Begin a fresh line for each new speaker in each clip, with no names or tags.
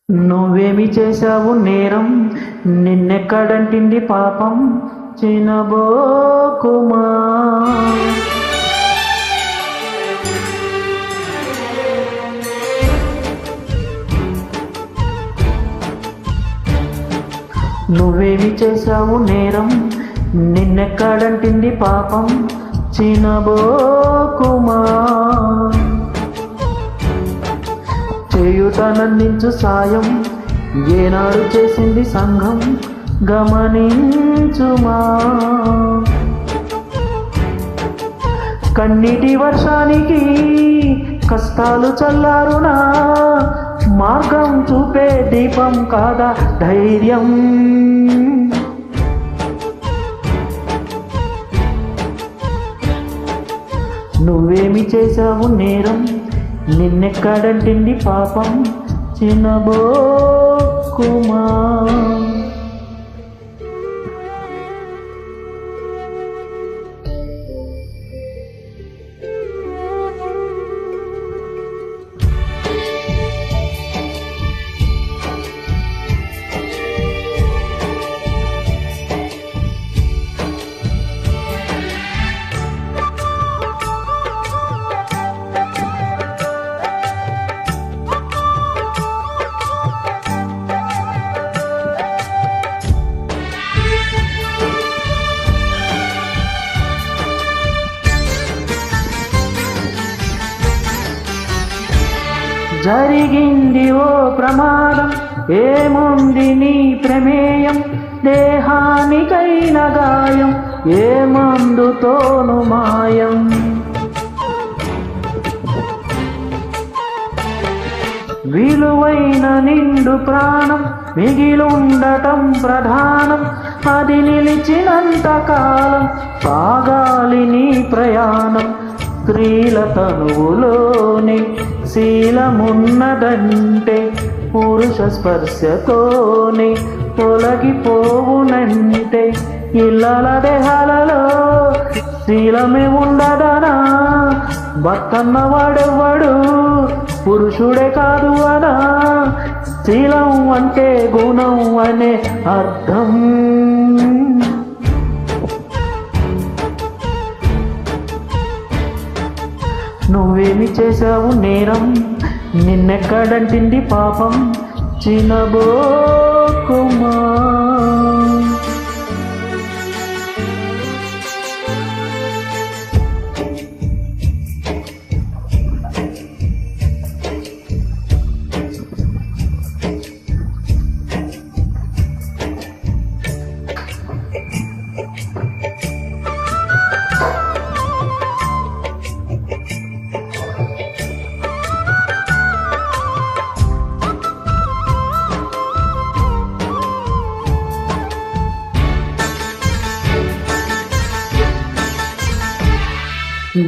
నువ్వేమి చేశావు నేరం, నిన్నెక్కడంటింది పాపం, చినబోకుమా. నువ్వేమి చేశావు నేరం, నిన్నెక్కడంటింది పాపం, చినబోకుమా. చేయుటనందించు సాయం ఏనాడు చేసింది సంఘం, గమనించుమా. కన్నీటి వర్షానికి కష్టాలు చల్లారునా, మార్గం చూపే దీపం కాదా ధైర్యం. నువ్వేమి చేశావు నేరం, నిన్నెక్కడంటింది పాపం, చినబోకుమా. జరిగింది ఓ ప్రమాదం, ఏముంది నీ ప్రమేయం, దేహానికైన గాయం ఏ మందుతోను మాయం. విలువైన నిండు ప్రాణం మిగిలుండటం ప్రధానం, అది నిలిచినంత కాలం సాగాలి నీ ప్రయాణం. స్త్రీల తనువులోని శీలమున్నదంటే పురుష స్పర్శతోనే తొలగిపోవునంటే, ఇళ్ళల దేహాలలో శీలమే ఉండదనా, భర్తన్న వాడెవ్వడు పురుషుడే కాదు అనా. శీలం అంటే గుణం అనే అర్థం. నువ్వేమి చేశావు నేరం, నిన్నెక్కడంటింది పాపం, చినబోకుమా.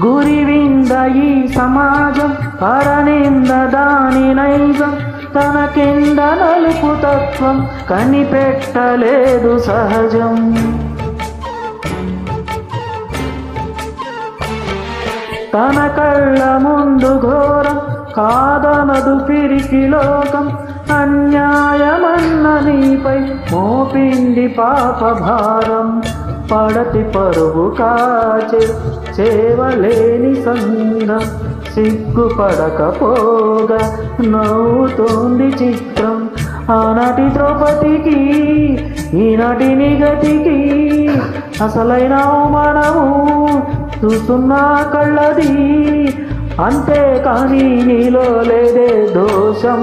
గురివింద ఈ సమాజం, పరనింద దాని నైజం, తన కింద నలుపు తత్వం కనిపెట్టలేదు సహజం. తన కళ్ళ ముందు ఘోరం కాదనదు పిరికి లోకం, అన్యాయమన్న నీపై మోపింది పాప భారం. పడతి పరువు కాచే చేవలేని సంఘం, సిగ్గుపడకపోగా నవ్వుతోంది చిత్రం. ఆనాటి ద్రౌపదికి ఈనాటి నిగతికి అసలైన మనము చూస్తున్నా కళ్ళది, అంతే కానీ నీలో లేదే దోషం.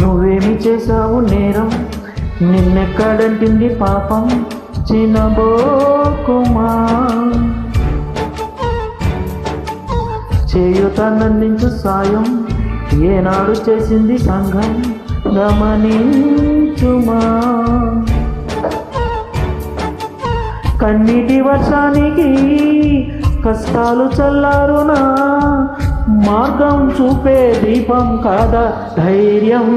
నువ్వేమి చేశావు నేరం, నిన్నెక్కడంటింది పాపం, చినబోకుమా. చేయుతనందించు సాయం ఏనాడు చేసింది సంఘం, గమనించుమా. కన్నీటి వర్షానికి కష్టాలు చల్లారునా, మార్గం చూపే దీపం కాదా ధైర్యం.